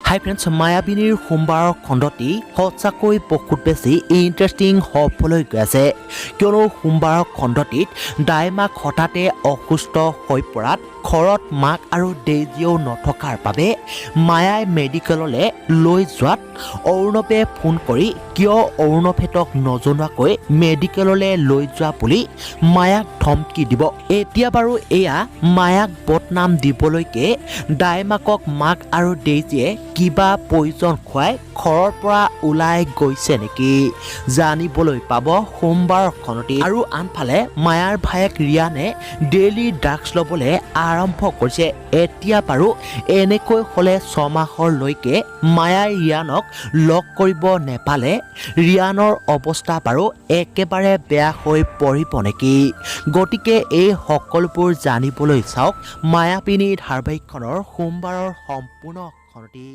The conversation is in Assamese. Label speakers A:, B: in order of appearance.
A: হাই ফ্ৰেণ্ডছ, মায়াবিনীৰ সোমবাৰৰ খণ্ডটি সঁচাকৈ বহুত বেছি ইণ্টাৰেষ্টিং হ'বলৈ গৈ আছে, কিয়নো সোমবাৰৰ খণ্ডটিত দাইমাক হঠাতে অসুস্থ হৈ পৰাত ঘৰত মাক আৰু ডেইজিও নথকাৰ বাবে মায়াই মেডিকেললৈ লৈ যোৱাত অৰুণৱে ফোন কৰি কিয় অৰুণভেটক নজনোৱাকৈ মেডিকেললৈ লৈ যোৱা বুলি মায়াক ধমকি দিব। এতিয়া বাৰু এয়া মায়াক বদনাম দিবলৈকে দাইমাকক মাক আৰু ডেইজিয়ে কিবা পয়জন খুৱাই ঘৰৰ পৰা ওলাই গৈছে নেকি জানিবলৈ পাব সোমবাৰৰ খণ্ডটি। আৰু আনফালে মায়াৰ ভায়েক ৰিয়ানে ডেইলি ড্ৰাগছ ল'বলৈ আৰম্ভ কৰিছে। এতিয়া বাৰু এনেকৈ হ'লে 6 মাহলৈকে মায়াই ৰিয়ানক লগ কৰিব নেপালে ৰিয়ানৰ অৱস্থা বাৰু একেবাৰে বেয়া হৈ পৰিব নেকি? গতিকে এই সকলোবোৰ জানিবলৈ চাওক মায়াবিনী ধাৰাবাহিকখনৰ সোমবাৰৰ সম্পূৰ্ণ খণ্ডটি।